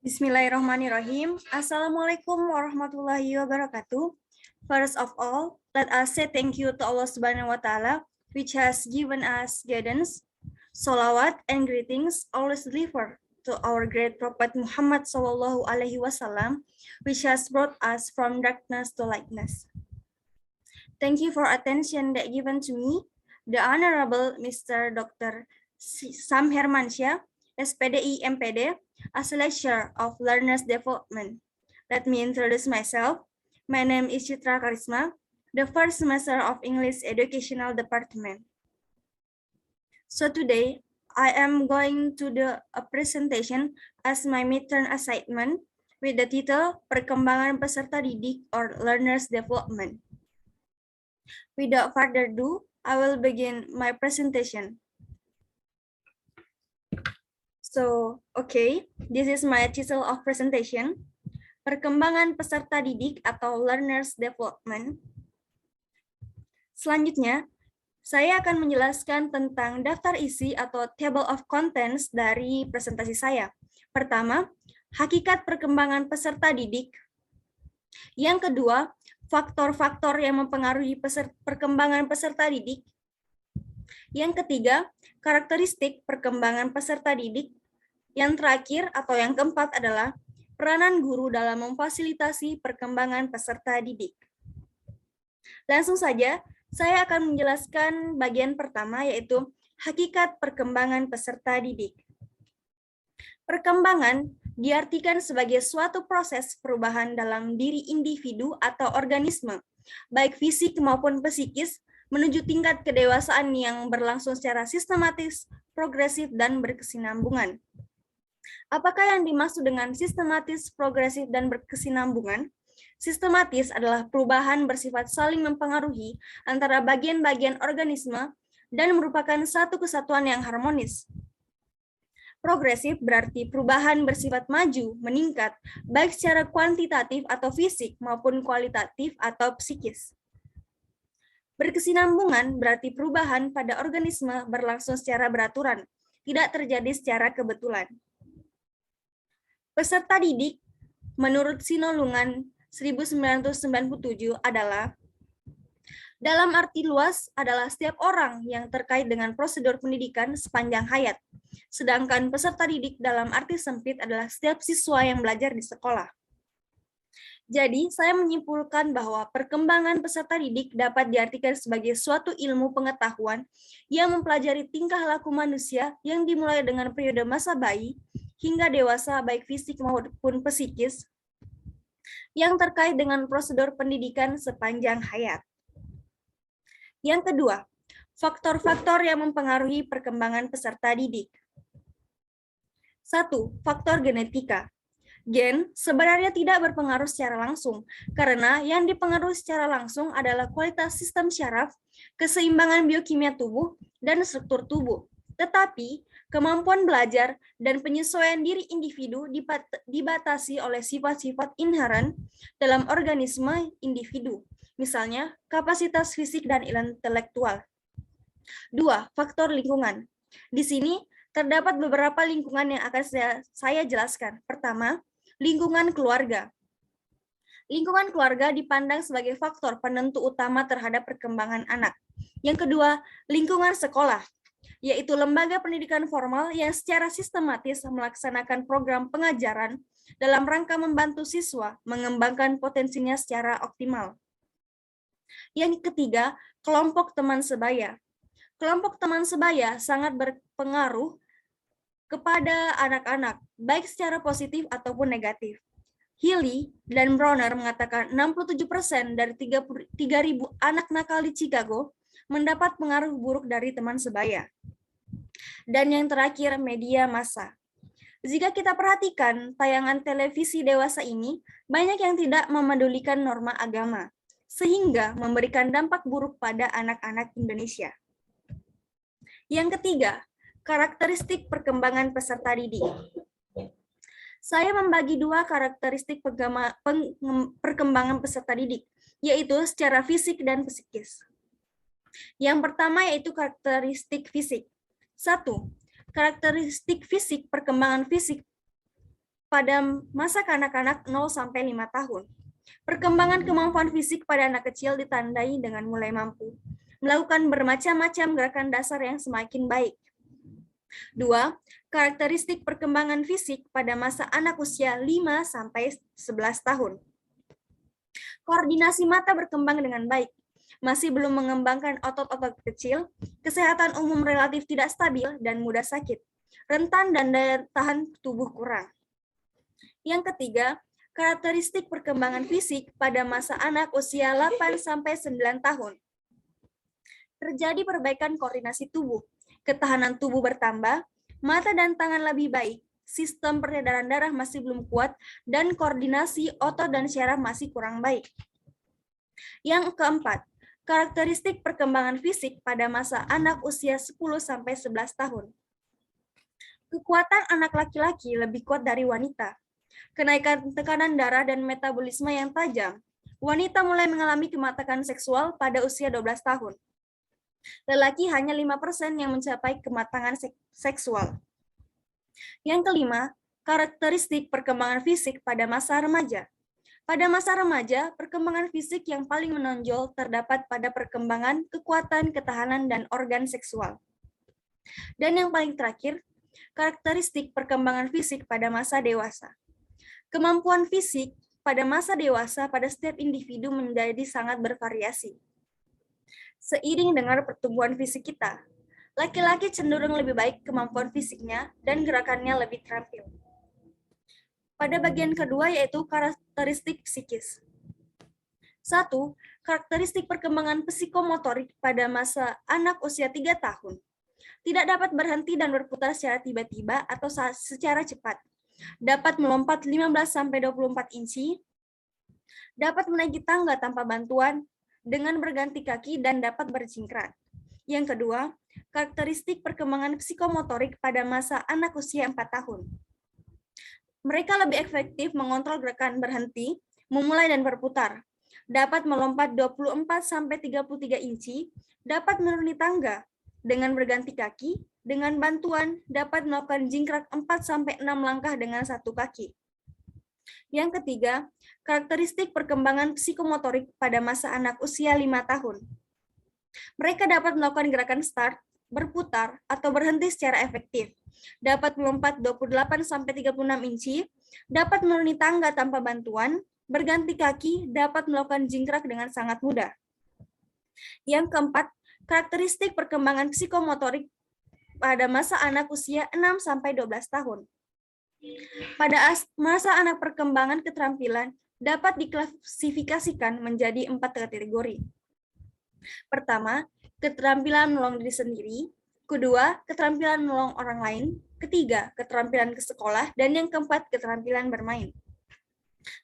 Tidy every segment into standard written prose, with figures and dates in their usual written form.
Bismillahirrahmanirrahim. Assalamualaikum warahmatullahi wabarakatuh. First of all, let us say thank you to Allah Subhanahu wa Ta'ala, which has given us guidance. Salawat and greetings always deliver to our great Prophet Muhammad Sallallahu Alaihi Wasallam, which has brought us from darkness to lightness. Thank you for attention that given to me, the Honorable Mr. Dr. Sam Hermansyah, SPDI MPD, as a lecturer of Learners Development. Let me introduce myself. My name is Citra Karisma, the first semester of English Educational Department. So today, I am going to do a presentation as my midterm assignment with the title Perkembangan Peserta Didik or Learners Development. Without further ado, I will begin my presentation. So, okay, this is my title of presentation, Perkembangan Peserta Didik atau Learners Development. Selanjutnya, saya akan menjelaskan tentang daftar isi atau table of contents dari presentasi saya. Pertama, hakikat perkembangan peserta didik. Yang kedua, faktor-faktor yang mempengaruhi perkembangan peserta didik. Yang ketiga, karakteristik perkembangan peserta didik. Yang terakhir atau yang keempat adalah peranan guru dalam memfasilitasi perkembangan peserta didik. Langsung saja, saya akan menjelaskan bagian pertama yaitu hakikat perkembangan peserta didik. Perkembangan diartikan sebagai suatu proses perubahan dalam diri individu atau organisme, baik fisik maupun psikis, menuju tingkat kedewasaan yang berlangsung secara sistematis, progresif, dan berkesinambungan. Apakah yang dimaksud dengan sistematis, progresif, dan berkesinambungan? Sistematis adalah perubahan bersifat saling mempengaruhi antara bagian-bagian organisme dan merupakan satu kesatuan yang harmonis. Progresif berarti perubahan bersifat maju, meningkat, baik secara kuantitatif atau fisik maupun kualitatif atau psikis. Berkesinambungan berarti perubahan pada organisme berlangsung secara beraturan, tidak terjadi secara kebetulan. Peserta didik menurut Sinolongan 1997 adalah dalam arti luas adalah setiap orang yang terkait dengan prosedur pendidikan sepanjang hayat. Sedangkan peserta didik dalam arti sempit adalah setiap siswa yang belajar di sekolah. Jadi, saya menyimpulkan bahwa perkembangan peserta didik dapat diartikan sebagai suatu ilmu pengetahuan yang mempelajari tingkah laku manusia yang dimulai dengan periode masa bayi hingga dewasa baik fisik maupun psikis yang terkait dengan prosedur pendidikan sepanjang hayat. Yang kedua, faktor-faktor yang mempengaruhi perkembangan peserta didik. 1. Faktor genetika. Gen sebenarnya tidak berpengaruh secara langsung, karena yang dipengaruhi secara langsung adalah kualitas sistem syaraf, keseimbangan biokimia tubuh, dan struktur tubuh. Tetapi, kemampuan belajar dan penyesuaian diri individu dibatasi oleh sifat-sifat inheren dalam organisme individu, misalnya kapasitas fisik dan intelektual. 2. Faktor lingkungan. Di sini terdapat beberapa lingkungan yang akan saya jelaskan. Pertama, lingkungan keluarga. Lingkungan keluarga dipandang sebagai faktor penentu utama terhadap perkembangan anak. Yang kedua, lingkungan sekolah, yaitu lembaga pendidikan formal yang secara sistematis melaksanakan program pengajaran dalam rangka membantu siswa mengembangkan potensinya secara optimal. Yang ketiga, kelompok teman sebaya. Kelompok teman sebaya sangat berpengaruh kepada anak-anak, baik secara positif ataupun negatif. Healy dan Bronner mengatakan 67% dari 3.000 anak nakal di Chicago mendapat pengaruh buruk dari teman sebaya. Dan yang terakhir, media massa. Jika kita perhatikan tayangan televisi dewasa ini, banyak yang tidak memedulikan norma agama, sehingga memberikan dampak buruk pada anak-anak Indonesia. Yang ketiga, karakteristik perkembangan peserta didik. Saya membagi dua karakteristik perkembangan peserta didik, yaitu secara fisik dan psikis. Yang pertama yaitu karakteristik fisik. 1. Karakteristik fisik perkembangan fisik pada masa kanak-kanak 0 sampai 5 tahun. Perkembangan kemampuan fisik pada anak kecil ditandai dengan mulai mampu melakukan bermacam-macam gerakan dasar yang semakin baik. 2. Karakteristik perkembangan fisik pada masa anak usia 5 sampai 11 tahun. Koordinasi mata berkembang dengan baik, masih belum mengembangkan otot-otot kecil, kesehatan umum relatif tidak stabil dan mudah sakit, rentan dan daya tahan tubuh kurang. Yang ketiga, karakteristik perkembangan fisik pada masa anak usia 8 sampai 9 tahun. Terjadi perbaikan koordinasi tubuh, ketahanan tubuh bertambah, mata dan tangan lebih baik, sistem peredaran darah masih belum kuat, dan koordinasi otot dan syaraf masih kurang baik. Yang keempat, karakteristik perkembangan fisik pada masa anak usia 10 sampai 11 tahun. Kekuatan anak laki-laki lebih kuat dari wanita. Kenaikan tekanan darah dan metabolisme yang tajam. Wanita mulai mengalami kematangan seksual pada usia 12 tahun. Lelaki hanya 5% yang mencapai kematangan seksual. Yang kelima, karakteristik perkembangan fisik pada masa remaja. Pada masa remaja, perkembangan fisik yang paling menonjol terdapat pada perkembangan, kekuatan, ketahanan, dan organ seksual. Dan yang paling terakhir, karakteristik perkembangan fisik pada masa dewasa. Kemampuan fisik pada masa dewasa pada setiap individu menjadi sangat bervariasi. Seiring dengan pertumbuhan fisik kita, laki-laki cenderung lebih baik kemampuan fisiknya dan gerakannya lebih terampil. Pada bagian kedua yaitu karakteristik psikis. 1. Karakteristik perkembangan psikomotorik pada masa anak usia 3 tahun. Tidak dapat berhenti dan berputar secara tiba-tiba atau secara cepat. Dapat melompat 15-24 inci. Dapat menaiki tangga tanpa bantuan dengan berganti kaki dan dapat berjingkrak. Yang kedua, karakteristik perkembangan psikomotorik pada masa anak usia 4 tahun. Mereka lebih efektif mengontrol gerakan berhenti, memulai dan berputar. Dapat melompat 24-33 inci, dapat menuruni tangga dengan berganti kaki, dengan bantuan dapat melakukan jingkrak 4-6 langkah dengan satu kaki. Yang ketiga, karakteristik perkembangan psikomotorik pada masa anak usia 5 tahun. Mereka dapat melakukan gerakan start, berputar, atau berhenti secara efektif. Dapat melompat 28-36 inci, dapat menuruni tangga tanpa bantuan, berganti kaki, dapat melakukan jingkrak dengan sangat mudah. Yang keempat, karakteristik perkembangan psikomotorik pada masa anak usia 6-12 tahun. Pada masa anak perkembangan keterampilan dapat diklasifikasikan menjadi 4 kategori. Pertama, keterampilan menolong diri sendiri. Kedua, keterampilan menolong orang lain. Ketiga, keterampilan ke sekolah. Dan yang keempat, keterampilan bermain.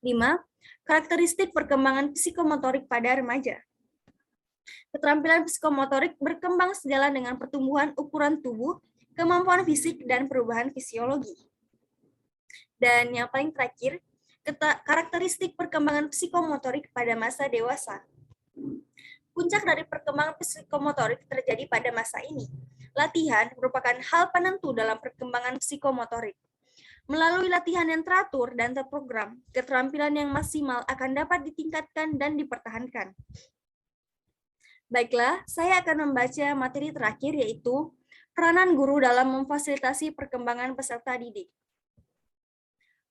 5. Karakteristik perkembangan psikomotorik pada remaja. Keterampilan psikomotorik berkembang sejalan dengan pertumbuhan ukuran tubuh, kemampuan fisik, dan perubahan fisiologi. Dan yang paling terakhir, karakteristik perkembangan psikomotorik pada masa dewasa. Puncak dari perkembangan psikomotorik terjadi pada masa ini. Latihan merupakan hal penentu dalam perkembangan psikomotorik. Melalui latihan yang teratur dan terprogram, keterampilan yang maksimal akan dapat ditingkatkan dan dipertahankan. Baiklah, saya akan membaca materi terakhir yaitu peranan guru dalam memfasilitasi perkembangan peserta didik.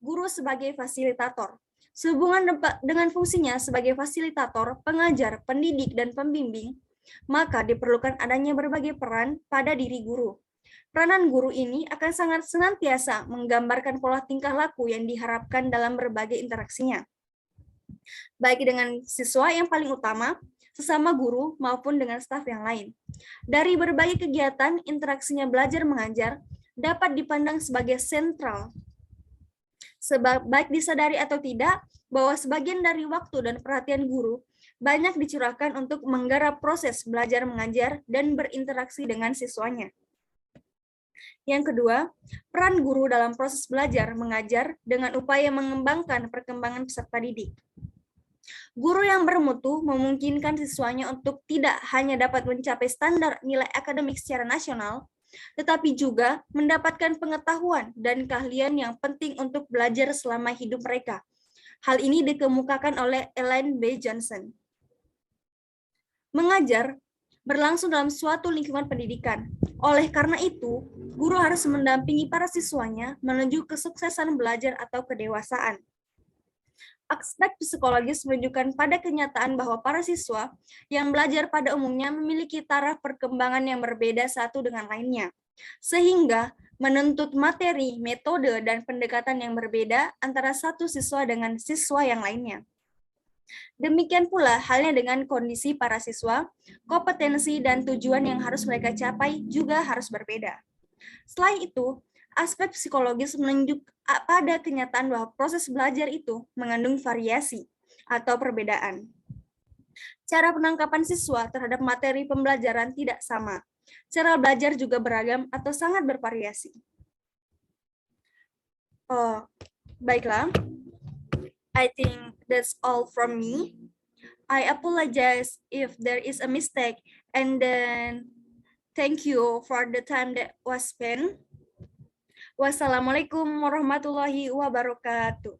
Guru sebagai fasilitator. Sehubungan dengan fungsinya sebagai fasilitator, pengajar, pendidik, dan pembimbing, maka diperlukan adanya berbagai peran pada diri guru. Peranan guru ini akan sangat senantiasa menggambarkan pola tingkah laku yang diharapkan dalam berbagai interaksinya, baik dengan siswa yang paling utama, sesama guru, maupun dengan staf yang lain. Dari berbagai kegiatan, interaksinya belajar mengajar dapat dipandang sebagai sentral. Baik disadari atau tidak, bahwa sebagian dari waktu dan perhatian guru banyak dicurahkan untuk menggarap proses belajar mengajar dan berinteraksi dengan siswanya. Yang kedua, peran guru dalam proses belajar mengajar dengan upaya mengembangkan perkembangan peserta didik. Guru yang bermutu memungkinkan siswanya untuk tidak hanya dapat mencapai standar nilai akademik secara nasional, tetapi juga mendapatkan pengetahuan dan keahlian yang penting untuk belajar selama hidup mereka. Hal ini dikemukakan oleh Ellen B. Johnson. Mengajar berlangsung dalam suatu lingkungan pendidikan. Oleh karena itu, guru harus mendampingi para siswanya menuju kesuksesan belajar atau kedewasaan. Aspek psikologis menunjukkan pada kenyataan bahwa para siswa yang belajar pada umumnya memiliki taraf perkembangan yang berbeda satu dengan lainnya, sehingga menuntut materi, metode, dan pendekatan yang berbeda antara satu siswa dengan siswa yang lainnya. Demikian pula halnya dengan kondisi para siswa, kompetensi dan tujuan yang harus mereka capai juga harus berbeda. Selain itu, aspek psikologis menunjuk pada kenyataan bahwa proses belajar itu mengandung variasi atau perbedaan. Cara penangkapan siswa terhadap materi pembelajaran tidak sama. Cara belajar juga beragam atau sangat bervariasi. Baiklah, I think that's all from me. I apologize if there is a mistake, and then thank you for the time that was spent. Wassalamualaikum warahmatullahi wabarakatuh.